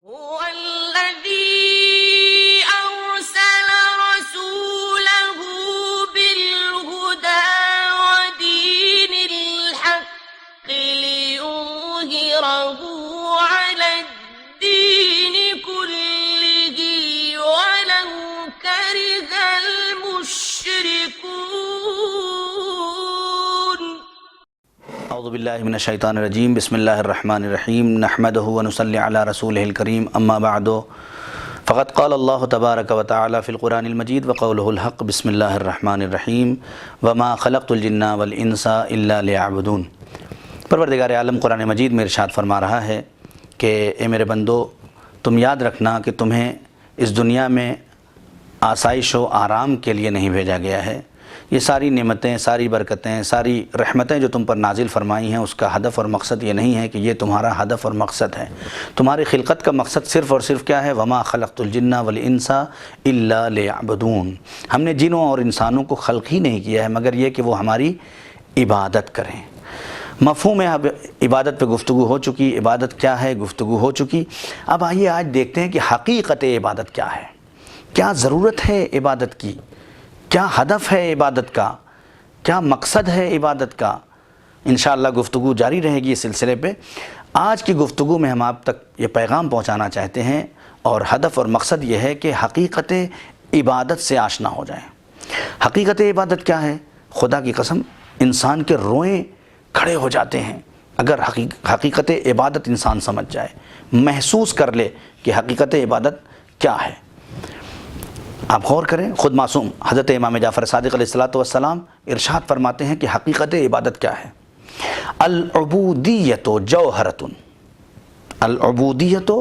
هو الذي أرسل رسوله بالهدى ودين الحق ليظهره على الدين كله ولو كره المشركون. اعوذ باللہ من الشیطان الرجیم. بسم اللہ الرحمن الرحیم. نحمدہ ونصلی علی رسولہ الکریم. اما بعد فقد قال اللہ تبارک و تعالی فی القرآن المجید وقولہ الحق. بسم اللہ الرحمن الرحیم. وما خلقت الجن والانس الا لیعبدون. پروردگار عالم قرآن مجید میں ارشاد فرما رہا ہے کہ اے میرے بندو، تم یاد رکھنا کہ تمہیں اس دنیا میں آسائش و آرام کے لیے نہیں بھیجا گیا ہے. یہ ساری نعمتیں، ساری برکتیں، ساری رحمتیں جو تم پر نازل فرمائی ہیں، اس کا ہدف اور مقصد یہ نہیں ہے کہ یہ تمہارا ہدف اور مقصد ہے. تمہاری خلقت کا مقصد صرف اور صرف کیا ہے؟ وما خلقت الجن والانس الا لیعبدون. ہم نے جنوں اور انسانوں کو خلق ہی نہیں کیا ہے مگر یہ کہ وہ ہماری عبادت کریں. مفہوم ہے. اب عبادت پہ گفتگو ہو چکی. عبادت کیا ہے گفتگو ہو چکی. اب آئیے آج دیکھتے ہیں کہ حقیقت عبادت کیا ہے، کیا ضرورت ہے عبادت کی، کیا ہدف ہے عبادت کا، کیا مقصد ہے عبادت کا. انشاءاللہ گفتگو جاری رہے گی اس سلسلے پہ. آج کی گفتگو میں ہم آپ تک یہ پیغام پہنچانا چاہتے ہیں اور ہدف اور مقصد یہ ہے کہ حقیقت عبادت سے آشنا ہو جائیں. حقیقت عبادت کیا ہے؟ خدا کی قسم انسان کے روئیں کھڑے ہو جاتے ہیں اگر حقیقت عبادت انسان سمجھ جائے، محسوس کر لے کہ حقیقت عبادت کیا ہے. آپ غور کریں، خود معصوم حضرت امام جعفر صادق علیہ السلام ارشاد فرماتے ہیں کہ حقیقت عبادت کیا ہے. العبودیت جوہرۃ، العبودیت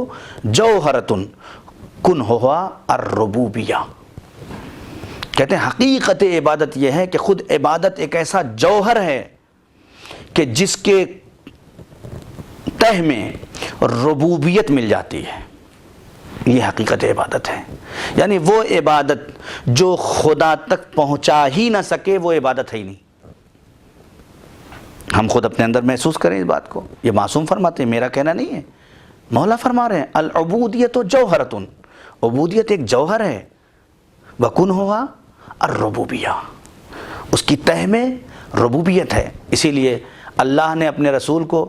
جوہرۃ کنہا الربوبیہ. کہتے ہیں حقیقت عبادت یہ ہے کہ خود عبادت ایک ایسا جوہر ہے کہ جس کے تہ میں ربوبیت مل جاتی ہے. یہ حقیقت عبادت ہے. یعنی وہ عبادت جو خدا تک پہنچا ہی نہ سکے وہ عبادت ہے ہی نہیں. ہم خود اپنے اندر محسوس کریں اس بات کو. یہ معصوم فرماتے ہیں، میرا کہنا نہیں ہے، مولا فرما رہے ہیں العبودیت جوہرۃ. عبودیت ایک جوہر ہے. وکنہا الربوبیہ، اس کی تہ میں ربوبیت ہے. اسی لیے اللہ نے اپنے رسول کو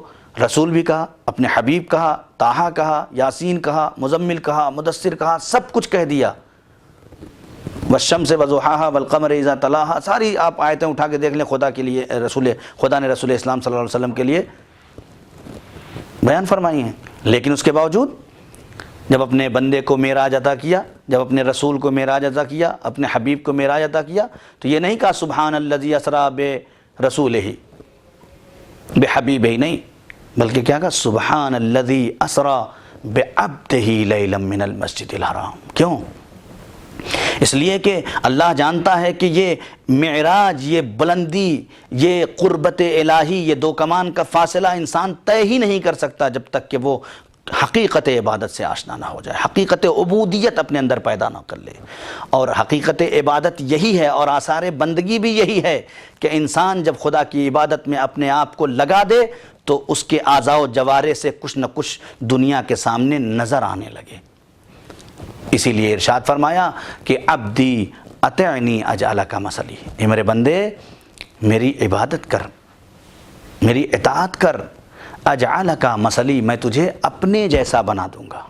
رسول بھی کہا، اپنے حبیب کہا، طٰہٰ کہا، یاسین کہا، مزمل کہا، مدثر کہا، سب کچھ کہہ دیا. والشمس وضحاہا والقمر اذا تلاہا، ساری آپ آیتیں اٹھا کے دیکھ لیں. خدا کے لیے خدا نے رسول اسلام صلی اللہ علیہ وسلم کے لیے بیان فرمائی ہیں. لیکن اس کے باوجود جب اپنے بندے کو معراج عطا کیا، جب اپنے رسول کو معراج عطا کیا، اپنے حبیب کو معراج عطا کیا، تو یہ نہیں کہا سبحان الذی اسریٰ برسولہ بحبیبہ، نہیں، بلکہ کیا کہا؟ سبحان الذی اسریٰ بعبدہ لیلا من المسجد الحرام. کیوں؟ اس لیے کہ اللہ جانتا ہے کہ یہ معراج، یہ بلندی، یہ قربت الہی، یہ دو کمان کا فاصلہ انسان طے ہی نہیں کر سکتا جب تک کہ وہ حقیقت عبادت سے آشنا نہ ہو جائے، حقیقت عبودیت اپنے اندر پیدا نہ کر لے. اور حقیقت عبادت یہی ہے اور آثار بندگی بھی یہی ہے کہ انسان جب خدا کی عبادت میں اپنے آپ کو لگا دے تو اس کے اعضاء و جوارح سے کچھ نہ کچھ دنیا کے سامنے نظر آنے لگے. اسی لیے ارشاد فرمایا کہ عبدی اطعنی اجعلک مثلی، اے میرے بندے میری عبادت کر، میری اطاعت کر، اجعلک مثلی، میں تجھے اپنے جیسا بنا دوں گا.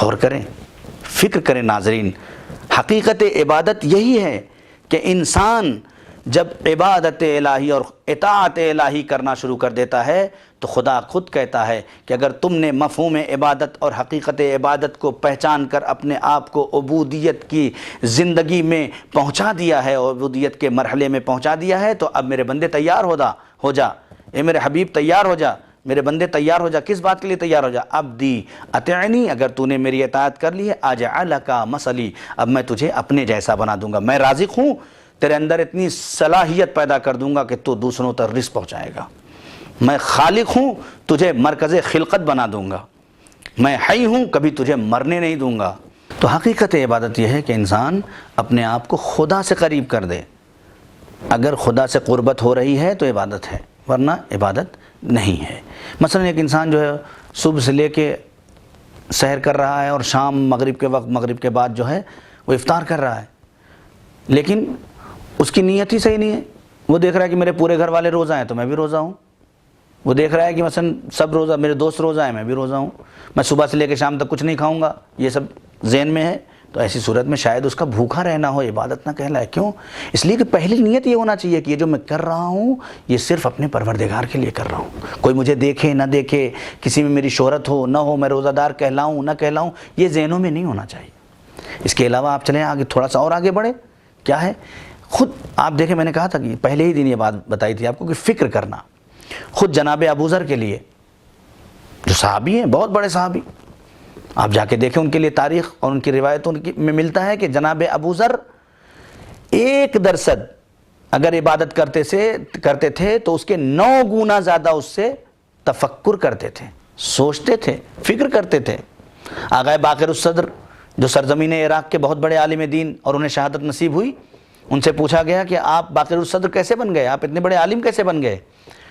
غور کریں، فکر کریں ناظرین. حقیقت عبادت یہی ہے کہ انسان جب عبادت الہی اور اطاعت الہی کرنا شروع کر دیتا ہے تو خدا خود کہتا ہے کہ اگر تم نے مفہوم عبادت اور حقیقت عبادت کو پہچان کر اپنے آپ کو عبودیت کی زندگی میں پہنچا دیا ہے، عبودیت کے مرحلے میں پہنچا دیا ہے، تو اب میرے بندے تیار ہو جا، اے میرے حبیب تیار ہو جا، میرے بندے تیار ہو جا. کس بات کے لیے تیار ہو جا؟ عبدی اطعنی، اگر تو نے میری اطاعت کر لی ہے، اجعلک مثلی، اب میں تجھے اپنے جیسا بنا دوں گا. میں رازق ہوں، تیرے اندر اتنی صلاحیت پیدا کر دوں گا کہ تو دوسروں تک رزق پہنچائے گا. میں خالق ہوں، تجھے مرکز خلقت بنا دوں گا. میں حی ہوں، کبھی تجھے مرنے نہیں دوں گا. تو حقیقت عبادت یہ ہے کہ انسان اپنے آپ کو خدا سے قریب کر دے. اگر خدا سے قربت ہو رہی ہے تو عبادت ہے، ورنہ عبادت نہیں ہے. مثلا ایک انسان جو ہے صبح سے لے کے سحر کر رہا ہے اور شام مغرب کے وقت مغرب کے بعد جو ہے وہ افطار کر رہا ہے، لیکن اس کی نیت ہی صحیح نہیں ہے۔ وہ دیکھ رہا ہے کہ میرے پورے گھر والے روزہ ہیں تو میں بھی روزہ ہوں، وہ دیکھ رہا ہے کہ مثلا سب روزہ، میرے دوست روزہ ہیں میں بھی روزہ ہوں، میں صبح سے لے کے شام تک کچھ نہیں کھاؤں گا، یہ سب ذہن میں ہے، تو ایسی صورت میں شاید اس کا بھوکا رہنا ہو، عبادت نہ کہلائے۔ کیوں؟ اس لیے کہ پہلی نیت یہ ہونا چاہیے کہ یہ جو میں کر رہا ہوں یہ صرف اپنے پروردگار کے لیے کر رہا ہوں، کوئی مجھے دیکھے نہ دیکھے، کسی میں میری شہرت ہو نہ ہو، میں روزہ دار کہلاؤں نہ کہلاؤں، یہ ذہنوں میں نہیں ہونا چاہیے۔ اس کے علاوہ آپ چلیں آگے، تھوڑا سا اور آگے بڑھیں، کیا ہے؟ خود آپ دیکھیں، میں نے کہا تھا کہ پہلے ہی دن یہ بات بتائی تھی آپ کو کہ فکر کرنا۔ خود جناب ابوذر کے لیے، جو صحابی ہیں، بہت بڑے صحابی، آپ جا کے دیکھیں ان کے لیے تاریخ اور ان کی روایتوں میں ملتا ہے کہ جناب ابوذر 1% اگر عبادت کرتے تھے تو اس کے 9 گنا زیادہ اس سے تفکر کرتے تھے، سوچتے تھے، فکر کرتے تھے۔ آغا باقر الصدر جو سرزمین عراق کے بہت بڑے عالم دین اور انہیں شہادت نصیب ہوئی، ان سے پوچھا گیا کہ آپ باقر الصدر کیسے بن گئے، آپ اتنے بڑے عالم کیسے بن گئے؟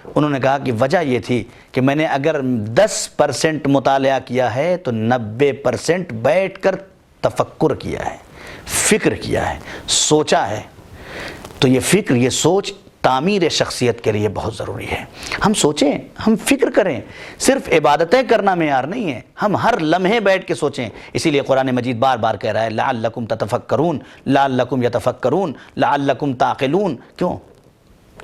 انہوں نے کہا کہ وجہ یہ تھی کہ میں نے اگر 10% مطالعہ کیا ہے تو 90% بیٹھ کر تفکر کیا ہے، فکر کیا ہے، سوچا ہے۔ تو یہ فکر، یہ سوچ تعمیر شخصیت کے لیے بہت ضروری ہے۔ ہم سوچیں، ہم فکر کریں، صرف عبادتیں کرنا معیار نہیں ہے، ہم ہر لمحے بیٹھ کے سوچیں۔ اسی لیے قرآن مجید بار بار کہہ رہا ہے لعلکم تتفکرون، لعلکم یتفکرون، لعلکم تعقلون۔ کیوں؟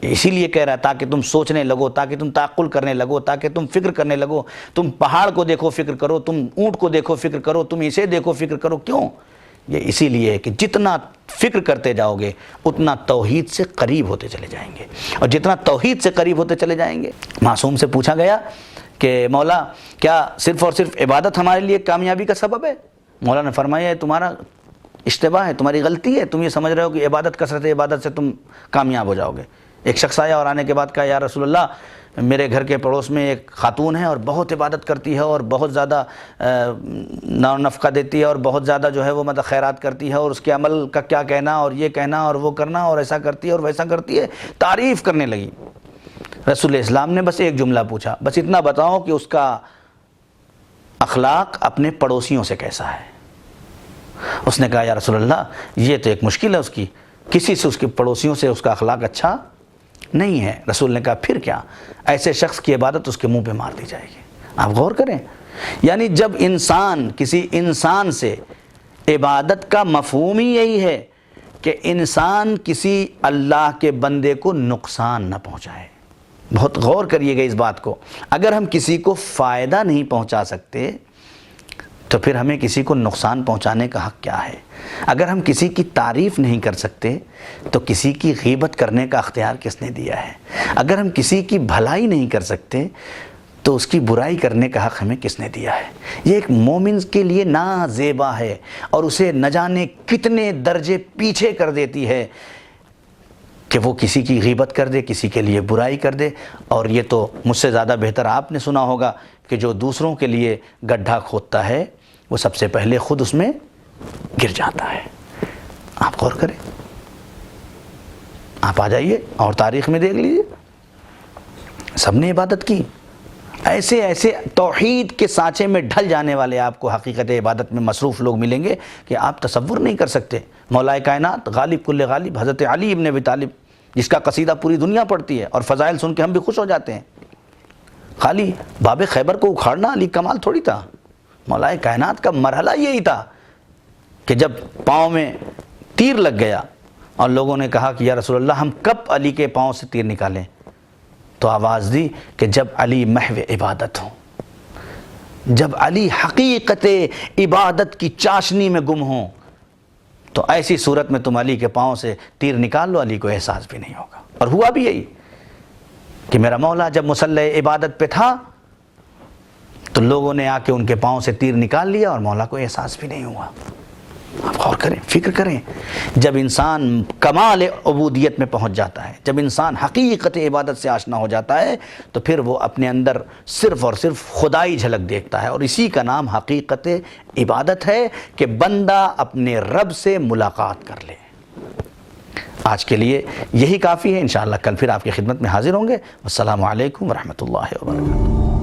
اسی لیے کہہ رہا ہے تاکہ تم سوچنے لگو، تاکہ تم تعقل کرنے لگو، تاکہ تم فکر کرنے لگو۔ تم پہاڑ کو دیکھو فکر کرو، تم اونٹ کو دیکھو فکر کرو، تم اسے دیکھو فکر کرو۔ کیوں؟ یہ اسی لیے ہے کہ جتنا فکر کرتے جاؤ گے اتنا توحید سے قریب ہوتے چلے جائیں گے، اور جتنا توحید سے قریب ہوتے چلے جائیں گے۔ معصوم سے پوچھا گیا کہ مولا کیا صرف اور صرف عبادت ہمارے لیے کامیابی کا سبب ہے؟ مولا نے فرمایا تمہارا اشتباہ ہے، تمہاری غلطی ہے، تم یہ سمجھ رہے ہو کہ عبادت، کثرت عبادت سے تم کامیاب ہو جاؤ گے۔ ایک شخص آیا اور آنے کے بعد کہا یا رسول اللہ، میرے گھر کے پڑوس میں ایک خاتون ہے اور بہت عبادت کرتی ہے اور بہت زیادہ نفقہ دیتی ہے اور بہت زیادہ جو ہے وہ مطلب خیرات کرتی ہے، اور اس کے عمل کا کیا کہنا اور یہ کہنا اور وہ کرنا، اور ایسا کرتی ہے اور ویسا کرتی ہے، تعریف کرنے لگی۔ رسول اسلام نے بس ایک جملہ پوچھا، بس اتنا بتاؤ کہ اس کا اخلاق اپنے پڑوسیوں سے کیسا ہے؟ اس نے کہا یا رسول اللہ یہ تو ایک مشکل ہے، اس کی کسی سے، اس کے پڑوسیوں سے اس کا اخلاق اچھا نہیں ہے۔ رسول نے کہا پھر کیا؟ ایسے شخص کی عبادت اس کے منہ پہ مار دی جائے گی۔ آپ غور کریں، یعنی جب انسان کسی انسان سے، عبادت کا مفہوم ہی یہی ہے کہ انسان کسی اللہ کے بندے کو نقصان نہ پہنچائے۔ بہت غور کریے گا اس بات کو۔ اگر ہم کسی کو فائدہ نہیں پہنچا سکتے تو پھر ہمیں کسی کو نقصان پہنچانے کا حق کیا ہے؟ اگر ہم کسی کی تعریف نہیں کر سکتے تو کسی کی غیبت کرنے کا اختیار کس نے دیا ہے؟ اگر ہم کسی کی بھلائی نہیں کر سکتے تو اس کی برائی کرنے کا حق ہمیں کس نے دیا ہے؟ یہ ایک مومن کے لیے نازیبا ہے اور اسے نہ جانے کتنے درجے پیچھے کر دیتی ہے کہ وہ کسی کی غیبت کر دے، کسی کے لیے برائی کر دے۔ اور یہ تو مجھ سے زیادہ بہتر آپ نے سنا ہوگا کہ جو دوسروں کے لیے گڈھا کھودتا ہے وہ سب سے پہلے خود اس میں گر جاتا ہے۔ آپ غور کریں، آپ آ جائیے اور تاریخ میں دیکھ لیجیے، سب نے عبادت کی۔ ایسے ایسے توحید کے سانچے میں ڈھل جانے والے آپ کو حقیقت عبادت میں مصروف لوگ ملیں گے کہ آپ تصور نہیں کر سکتے۔ مولا کائنات غالب کل غالب حضرت علی ابن ابی طالب، جس کا قصیدہ پوری دنیا پڑھتی ہے اور فضائل سن کے ہم بھی خوش ہو جاتے ہیں، خالی باب خیبر کو اکھاڑنا علی کمال تھوڑی تھا۔ مولا کائنات کا مرحلہ یہی تھا کہ جب پاؤں میں تیر لگ گیا اور لوگوں نے کہا کہ یا رسول اللہ ہم کب علی کے پاؤں سے تیر نکالیں، تو آواز دی کہ جب علی محو عبادت ہوں، جب علی حقیقت عبادت کی چاشنی میں گم ہوں، تو ایسی صورت میں تم علی کے پاؤں سے تیر نکال لو، علی کو احساس بھی نہیں ہوگا۔ اور ہوا بھی یہی کہ میرا مولا جب مصلی عبادت پہ تھا تو لوگوں نے آ کے ان کے پاؤں سے تیر نکال لیا اور مولا کو احساس بھی نہیں ہوا۔ آپ غور کریں، فکر کریں، جب انسان کمال عبودیت میں پہنچ جاتا ہے، جب انسان حقیقت عبادت سے آشنا ہو جاتا ہے تو پھر وہ اپنے اندر صرف اور صرف خدائی جھلک دیکھتا ہے، اور اسی کا نام حقیقت عبادت ہے کہ بندہ اپنے رب سے ملاقات کر لے۔ آج کے لیے یہی کافی ہے، انشاءاللہ کل پھر آپ کی خدمت میں حاضر ہوں گے۔ السلام علیکم ورحمۃ اللہ وبرکاتہ۔